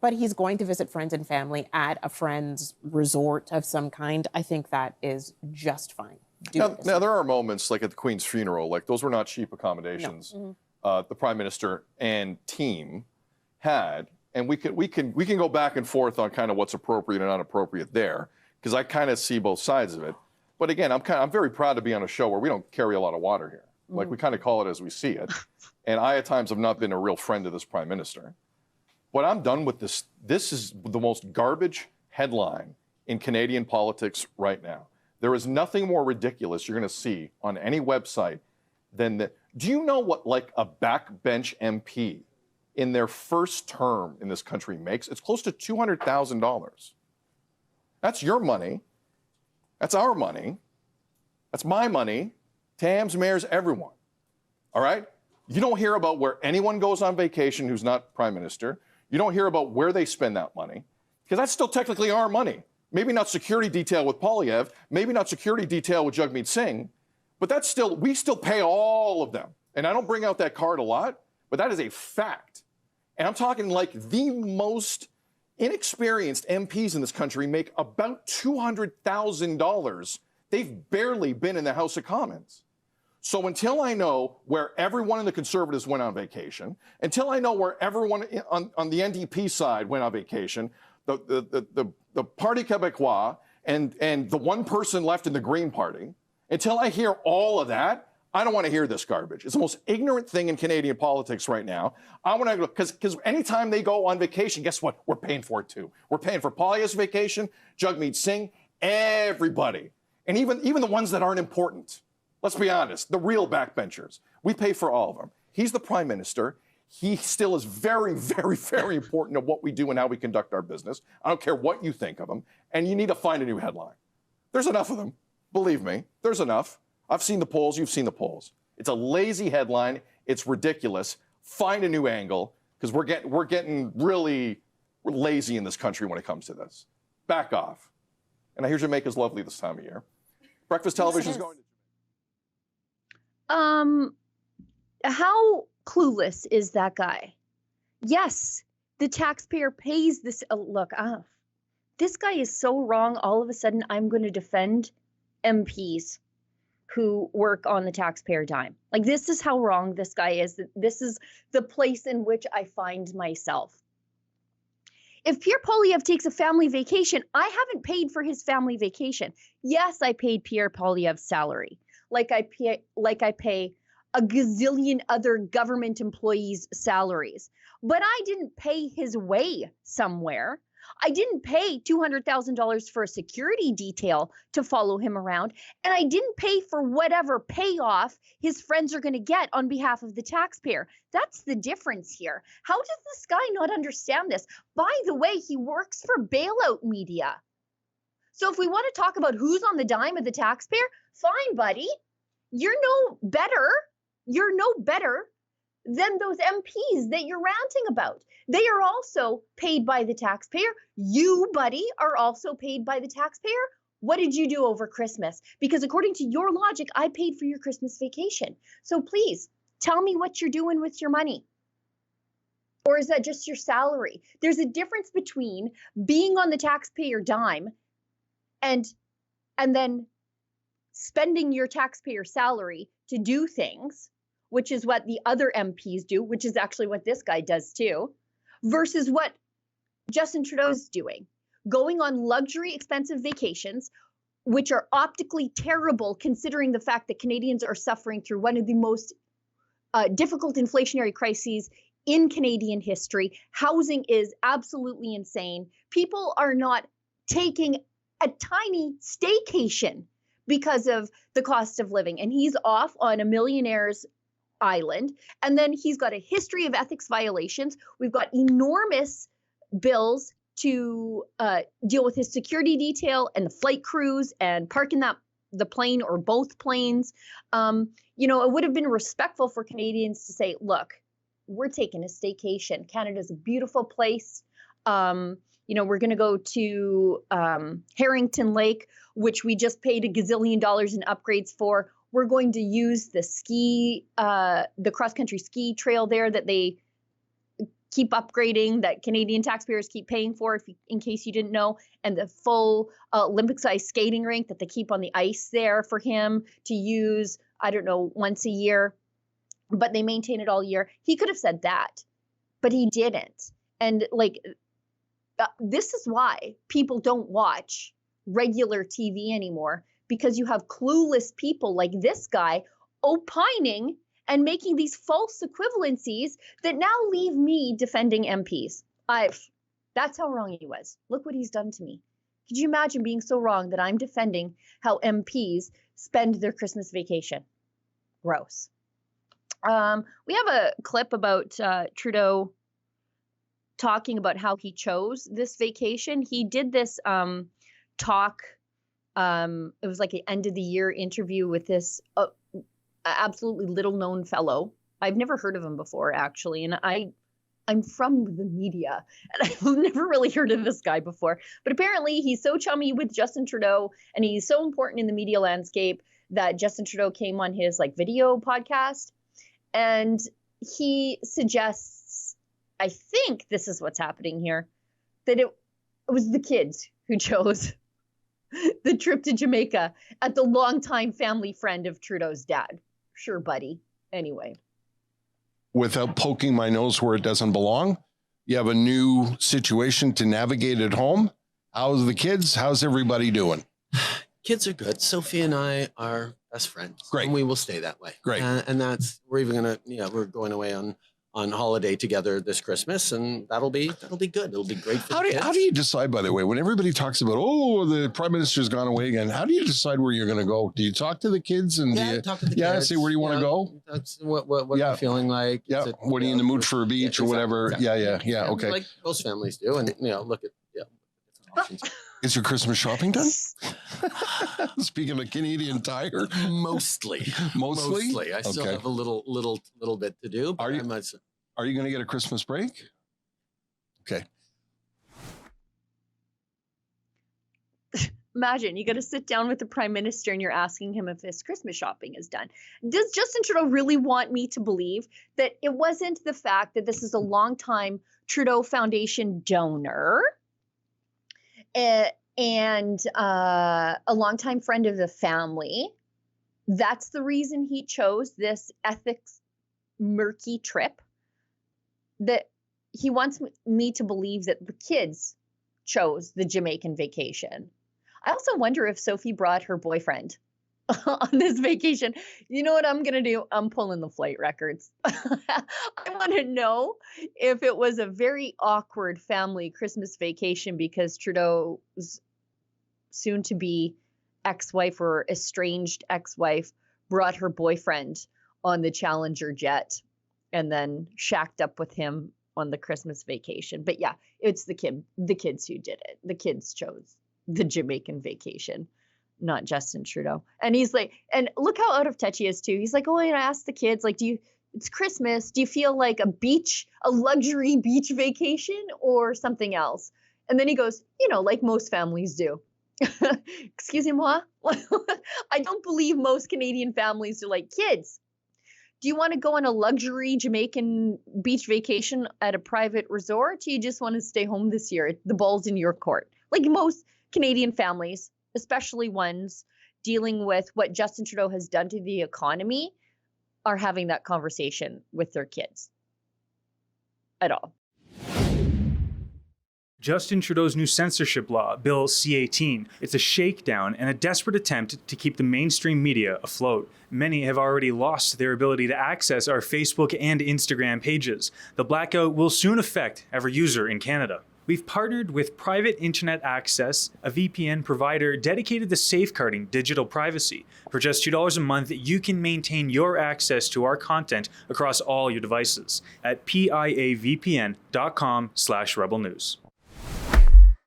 but he's going to visit friends and family at a friend's resort of some kind. I think that is just fine. Now, there are moments like at the Queen's funeral, like those were not cheap accommodations. No. The Prime Minister and team had, and we can go back and forth on kind of what's appropriate and inappropriate there, because I kind of see both sides of it. But again, I'm very proud to be on a show where we don't carry a lot of water here. Like we kind of call it as we see it. And I at times have not been a real friend of this Prime Minister. But I'm done with this. This is the most garbage headline in Canadian politics right now. There is nothing more ridiculous you're going to see on any website than that. Do you know what like a backbench MP in their first term in this country makes? It's close to $200,000. That's your money. That's our money. That's my money. Tam's, Mayor's, everyone. All right? You don't hear about where anyone goes on vacation who's not Prime Minister. You don't hear about where they spend that money, because that's still technically our money. Maybe not security detail with Polyev, maybe not security detail with Jagmeet Singh, but that's still, we still pay all of them. And I don't bring out that card a lot, but that is a fact. And I'm talking like the most inexperienced MPs in this country make about $200,000. They've barely been in the House of Commons. So until I know where everyone in the Conservatives went on vacation, until I know where everyone on the NDP side went on vacation, the Parti Québécois and the one person left in the Green Party, until I hear all of that, I don't want to hear this garbage. It's the most ignorant thing in Canadian politics right now. I want to, because anytime they go on vacation, guess what? We're paying for it too. We're paying for Polyev's vacation, Jagmeet Singh, everybody. And even the ones that aren't important. Let's be honest, the real backbenchers. We pay for all of them. He's the Prime Minister. He still is very, very, very important to what we do and how we conduct our business. I don't care what you think of him. And you need to find a new headline. There's enough of them. Believe me, there's enough. I've seen the polls. You've seen the polls. It's a lazy headline. It's ridiculous. Find a new angle, because we're getting really lazy in this country when it comes to this. Back off. And I hear Jamaica's lovely this time of year. Breakfast television is going to. How clueless is that guy? Yes, the taxpayer pays this. This guy is so wrong. All of a sudden, I'm going to defend MPs who work on the taxpayer dime. Like, this is how wrong this guy is. This is the place in which I find myself. If Pierre Poilievre takes a family vacation, I haven't paid for his family vacation. Yes, I paid Pierre Poilievre's salary, like I pay a gazillion other government employees' salaries. But I didn't pay his way somewhere. I didn't pay $200,000 for a security detail to follow him around. And I didn't pay for whatever payoff his friends are going to get on behalf of the taxpayer. That's the difference here. How does this guy not understand this? By the way, he works for bailout media. So if we want to talk about who's on the dime of the taxpayer, fine, buddy. You're no better than those MPs that you're ranting about. They are also paid by the taxpayer. You, buddy, are also paid by the taxpayer. What did you do over Christmas? Because according to your logic, I paid for your Christmas vacation. So please tell me what you're doing with your money. Or is that just your salary? There's a difference between being on the taxpayer dime and then spending your taxpayer salary to do things, which is what the other MPs do, which is actually what this guy does too, versus what Justin Trudeau's doing, going on luxury expensive vacations, which are optically terrible considering the fact that Canadians are suffering through one of the most difficult inflationary crises in Canadian history. Housing is absolutely insane. People are not taking a tiny staycation because of the cost of living. And he's off on a millionaire's island. And then he's got a history of ethics violations. We've got enormous bills to deal with his security detail and the flight crews and parking the plane or both planes. It would have been respectful for Canadians to say, look, we're taking a staycation. Canada's a beautiful place. We're going to go to Harrington Lake, which we just paid a gazillion dollars in upgrades for. We're going to use the cross-country ski trail there that they keep upgrading, that Canadian taxpayers keep paying for, in case you didn't know, and the full Olympic-sized skating rink that they keep on the ice there for him to use, I don't know, once a year, but they maintain it all year. He could have said that, but he didn't. And like, this is why people don't watch regular TV anymore, because you have clueless people like this guy opining and making these false equivalencies that now leave me defending MPs. That's how wrong he was. Look what he's done to me. Could you imagine being so wrong that I'm defending how MPs spend their Christmas vacation? Gross. We have a clip about Trudeau talking about how he chose this vacation. He did this talk. It was like an end of the year interview with this absolutely little known fellow. I've never heard of him before, actually. And I'm from the media and I've never really heard of this guy before. But apparently he's so chummy with Justin Trudeau and he's so important in the media landscape that Justin Trudeau came on his like video podcast. And he suggests, I think this is what's happening here, that it was the kids who chose the trip to Jamaica at the longtime family friend of Trudeau's dad. Sure, buddy. Anyway. Without poking my nose where it doesn't belong, you have a new situation to navigate at home. How's the kids? How's everybody doing? Kids are good. Sophie and I are best friends. Great. And we will stay that way. Great. And we're even going to, we're going away on holiday together this Christmas, and that'll be good. It'll be great for the kids. How do you decide, by the way, when everybody talks about, oh, the prime minister's gone away again, how do you decide where you're going to go? Do you talk to the kids and talk to the kids. Say where do you want to go? That's what you're feeling like. Yeah. What are you in the mood for a beach or whatever? Exactly. Yeah. Okay. Like most families do, and look at options. Is your Christmas shopping done? Speaking of Canadian Tire, Mostly. I still have a little bit to do. Are you going to get a Christmas break? Okay. Imagine you got to sit down with the prime minister and you're asking him if his Christmas shopping is done. Does Justin Trudeau really want me to believe that it wasn't the fact that this is a longtime Trudeau Foundation donor and a longtime friend of the family? That's the reason he chose this ethics murky trip? That he wants me to believe that the kids chose the Jamaican vacation. I also wonder if Sophie brought her boyfriend on this vacation. You know what I'm going to do? I'm pulling the flight records. I want to know if it was a very awkward family Christmas vacation because Trudeau's soon-to-be ex-wife or estranged ex-wife brought her boyfriend on the Challenger jet and then shacked up with him on the Christmas vacation. But yeah, it's the kids who did it. The kids chose the Jamaican vacation, not Justin Trudeau. And he's like, and look how out of touch he is too. He's like, oh, and I asked the kids, like, it's Christmas. Do you feel like a luxury beach vacation or something else? And then he goes, like most families do. Excusez-moi. I don't believe most Canadian families are like, kids, do you want to go on a luxury Jamaican beach vacation at a private resort? Or do you just want to stay home this year? The ball's in your court. Like most Canadian families, especially ones dealing with what Justin Trudeau has done to the economy, are having that conversation with their kids at all. Justin Trudeau's new censorship law, Bill C-18, it's a shakedown and a desperate attempt to keep the mainstream media afloat. Many have already lost their ability to access our Facebook and Instagram pages. The blackout will soon affect every user in Canada. We've partnered with Private Internet Access, a VPN provider dedicated to safeguarding digital privacy. For just $2 a month, you can maintain your access to our content across all your devices at piavpn.com/rebelnews.